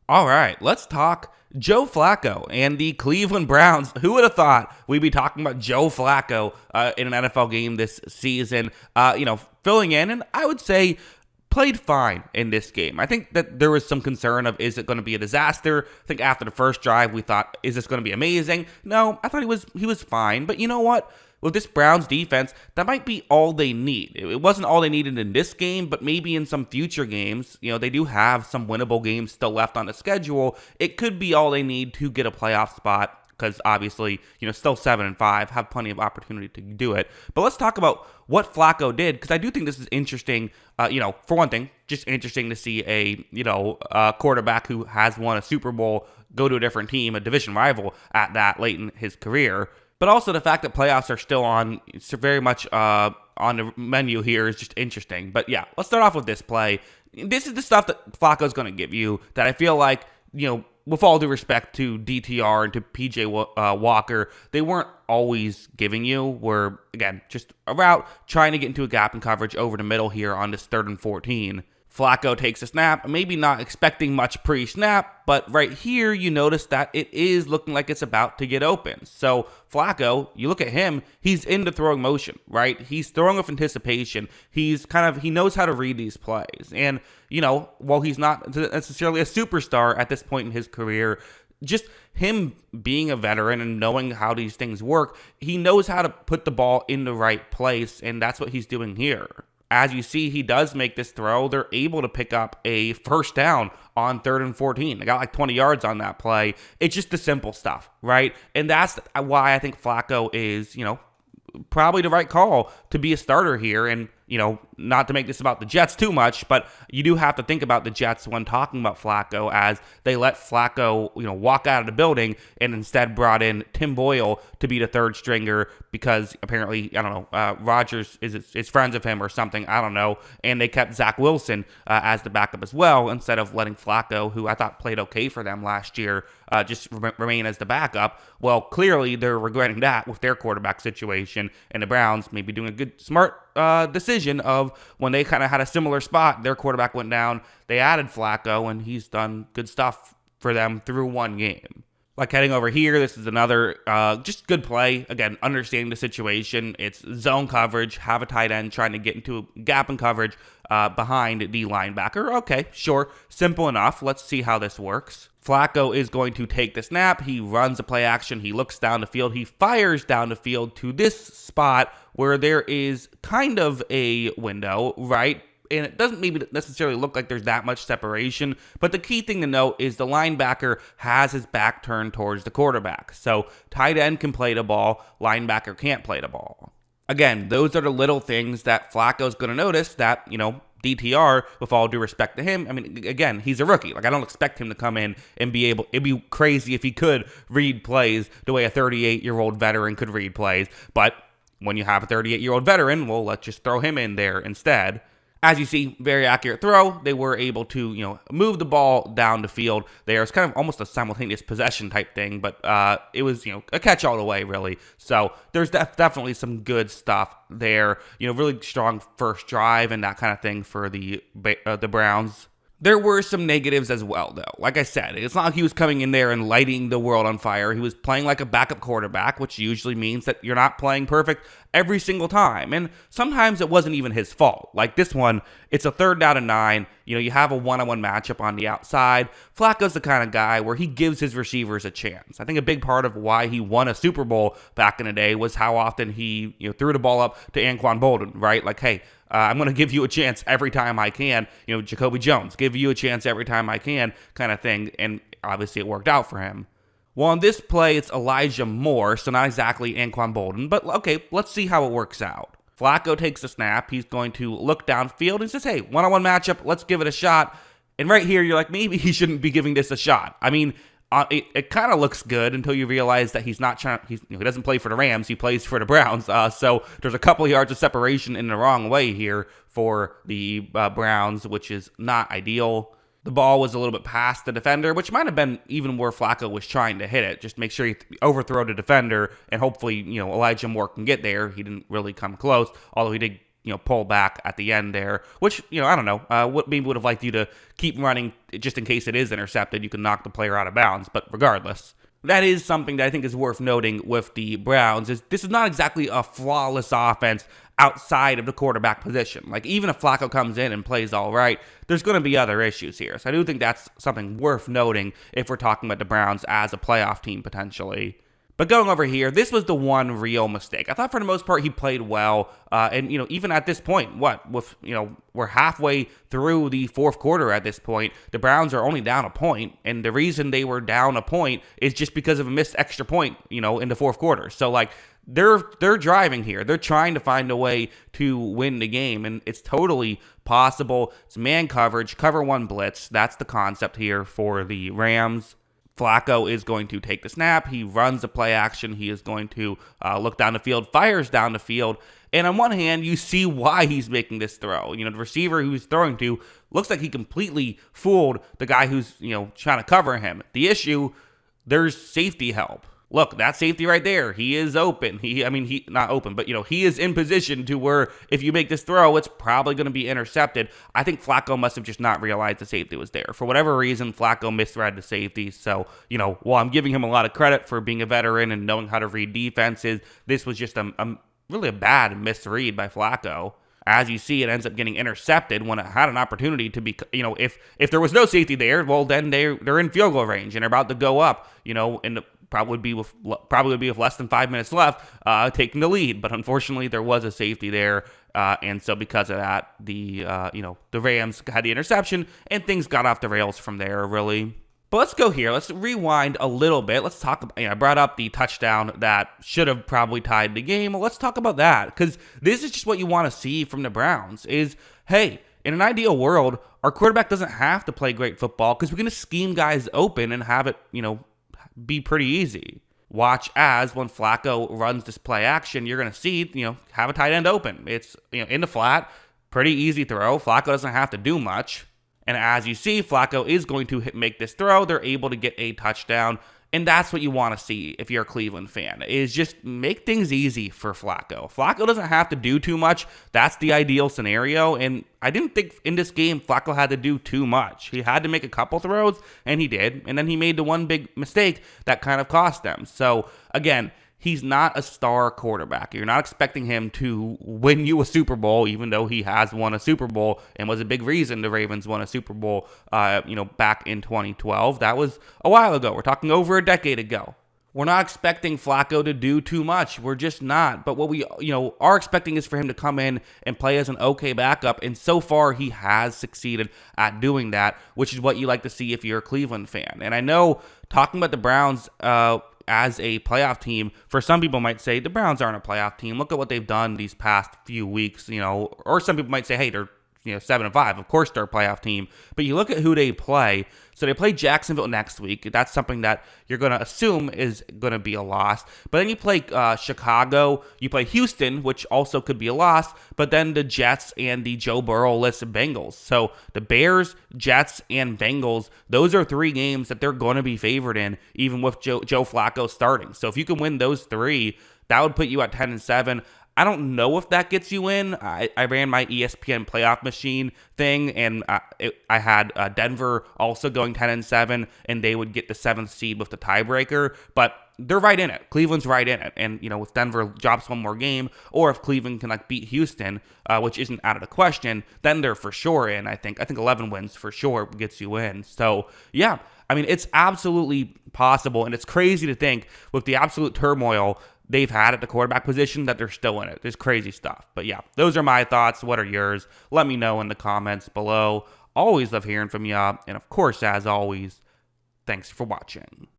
All right, let's talk Joe Flacco and the Cleveland Browns. Who would have thought we'd be talking about Joe Flacco in an NFL game this season? Filling in, and I would say played fine in this game. I think that there was some concern of, is it going to be a disaster? I think after the first drive we thought, is this going to be amazing? No, I thought he was fine. But you know what? With this Browns defense, that might be all they need. It wasn't all they needed in this game, but maybe in some future games, they do have some winnable games still left on the schedule. It could be all they need to get a playoff spot because obviously, still 7-5, have plenty of opportunity to do it. But let's talk about what Flacco did, because I do think this is interesting. For one thing, just interesting to see a quarterback who has won a Super Bowl go to a different team, a division rival at that late in his career. But also the fact that playoffs are still on, it's very much on the menu here is just interesting. But yeah, let's start off with this play. This is the stuff that Flacco's going to give you that I feel like, with all due respect to DTR and to PJ Walker, they weren't always giving you. Were, again, just a route trying to get into a gap in coverage over the middle here on this 3rd and 14. Flacco takes a snap, maybe not expecting much pre-snap, but right here you notice that it is looking like it's about to get open. So Flacco, you look at him, he's into throwing motion, right? He's throwing with anticipation. He knows how to read these plays. And, while he's not necessarily a superstar at this point in his career, just him being a veteran and knowing how these things work, he knows how to put the ball in the right place, and that's what he's doing here. As you see, he does make this throw. They're able to pick up a first down on 3rd and 14. They got like 20 yards on that play. It's just the simple stuff, right? And that's why I think Flacco is, probably the right call to be a starter here. And, not to make this about the Jets too much, but you do have to think about the Jets when talking about Flacco, as they let Flacco, walk out of the building and instead brought in Tim Boyle to be the 3rd stringer because apparently, I don't know, Rodgers is friends of him or something, I don't know, and they kept Zach Wilson as the backup as well instead of letting Flacco, who I thought played okay for them last year, just remain as the backup. Well, clearly they're regretting that with their quarterback situation, and the Browns maybe doing a good, smart decision of when they kind of had a similar spot, their quarterback went down, they added Flacco, and he's done good stuff for them through one game. Like heading over here, this is another just good play. Again, understanding the situation. It's zone coverage, have a tight end trying to get into a gap in coverage behind the linebacker. Okay, sure, simple enough. Let's see how this works. Flacco is going to take the snap. He runs a play action. He looks down the field. He fires down the field to this spot where there is kind of a window, right? And it doesn't maybe necessarily look like there's that much separation, but the key thing to note is the linebacker has his back turned towards the quarterback. So tight end can play the ball, linebacker can't play the ball. Again, those are the little things that Flacco's going to notice that, DTR, with all due respect to him, I mean, again, he's a rookie. Like, I don't expect him to come in and it'd be crazy if he could read plays the way a 38-year-old veteran could read plays. But when you have a 38-year-old veteran, well, let's just throw him in there instead. As you see, very accurate throw. They were able to, move the ball down the field there. It's kind of almost a simultaneous possession type thing, but it was, a catch all the way, really. So there's definitely some good stuff there. Really strong first drive and that kind of thing for the Browns. There were some negatives as well, though. Like I said, it's not like he was coming in there and lighting the world on fire. He was playing like a backup quarterback, which usually means that you're not playing perfect every single time. And sometimes it wasn't even his fault. Like this one, it's a 3rd down and 9. You have a one-on-one matchup on the outside. Flacco's the kind of guy where he gives his receivers a chance. I think a big part of why he won a Super Bowl back in the day was how often he threw the ball up to Anquan Boldin, right? Like, hey, I'm going to give you a chance every time I can. Jacoby Jones, give you a chance every time I can kind of thing. And obviously it worked out for him. Well, on this play, it's Elijah Moore, so not exactly Anquan Boldin. But okay, let's see how it works out. Flacco takes the snap. He's going to look downfield and says, hey, one-on-one matchup, let's give it a shot. And right here, you're like, maybe he shouldn't be giving this a shot. I mean, it kind of looks good until you realize that he's not trying. He doesn't play for the Rams. He plays for the Browns. So there's a couple of yards of separation in the wrong way here for the Browns, which is not ideal. The ball was a little bit past the defender, which might have been even where Flacco was trying to hit it. Just make sure you overthrow the defender, and hopefully, Elijah Moore can get there. He didn't really come close, although he did pull back at the end there, which, I don't know, what maybe would have liked you to keep running just in case it is intercepted. You can knock the player out of bounds, but regardless. That is something that I think is worth noting with the Browns, is this is not exactly a flawless offense outside of the quarterback position. Like, even if Flacco comes in and plays all right, there's going to be other issues here. So I do think that's something worth noting if we're talking about the Browns as a playoff team potentially. But going over here, this was the one real mistake. I thought for the most part he played well, and even at this point, we're halfway through the fourth quarter at this point. The Browns are only down a point, and the reason they were down a point is just because of a missed extra point, in the fourth quarter. So like they're driving here. They're trying to find a way to win the game, and it's totally possible. It's man coverage, cover one blitz. That's the concept here for the Rams. Flacco is going to take the snap. He runs the play action. He is going to look down the field, fires down the field. And on one hand, you see why he's making this throw. The receiver who's throwing to looks like he completely fooled the guy who's, trying to cover him. The issue, there's safety help. Look, that safety right there, he is open. He not open, but, he is in position to where if you make this throw, it's probably going to be intercepted. I think Flacco must have just not realized the safety was there. For whatever reason, Flacco misread the safety. So, while I'm giving him a lot of credit for being a veteran and knowing how to read defenses, this was just really a bad misread by Flacco. As you see, it ends up getting intercepted when it had an opportunity to be, if there was no safety there, well, then they're in field goal range and they're about to go up, and probably would be with less than 5 minutes left, taking the lead. But unfortunately, there was a safety there, and so because of that, the Rams had the interception, and things got off the rails from there, really. But let's go here. Let's rewind a little bit. Let's talk about, I brought up the touchdown that should have probably tied the game. Well, let's talk about that, because this is just what you want to see from the Browns is, hey, in an ideal world, our quarterback doesn't have to play great football because we're going to scheme guys open and have it, be pretty easy. Watch as when Flacco runs this play action, you're going to see, have a tight end open. It's, in the flat, pretty easy throw. Flacco doesn't have to do much. And as you see, Flacco is going to make this throw. They're able to get a touchdown. And that's what you want to see if you're a Cleveland fan, is just make things easy for Flacco. Flacco doesn't have to do too much. That's the ideal scenario. And I didn't think in this game Flacco had to do too much. He had to make a couple throws, and he did. And then he made the one big mistake that kind of cost them. So, again, he's not a star quarterback. You're not expecting him to win you a Super Bowl, even though he has won a Super Bowl and was a big reason the Ravens won a Super Bowl, back in 2012. That was a while ago. We're talking over a decade ago. We're not expecting Flacco to do too much. We're just not. But what we, are expecting is for him to come in and play as an okay backup. And so far, he has succeeded at doing that, which is what you like to see if you're a Cleveland fan. And I know talking about the Browns, as a playoff team, for some people might say the Browns aren't a playoff team. Look at what they've done these past few weeks, or some people might say, hey, they're 7-5. Of course they're a playoff team. But you look at who they play. So they play Jacksonville next week. That's something that you're going to assume is going to be a loss. But then you play Chicago. You play Houston, which also could be a loss. But then the Jets and the Joe Burrow-less Bengals. So the Bears, Jets, and Bengals, those are three games that they're going to be favored in, even with Joe Flacco starting. So if you can win those three, that would put you at 10-7. I don't know if that gets you in. I ran my ESPN playoff machine thing, and I had Denver also going 10-7, and they would get the 7th seed with the tiebreaker. But they're right in it. Cleveland's right in it. And, if Denver drops one more game, or if Cleveland can beat Houston, which isn't out of the question, then they're for sure in. I think 11 wins for sure gets you in. So, yeah. It's absolutely possible, and it's crazy to think with the absolute turmoil they've had at the quarterback position that they're still in it. There's crazy stuff. But yeah, those are my thoughts. What are yours? Let me know in the comments below. Always love hearing from you. And of course, as always, thanks for watching.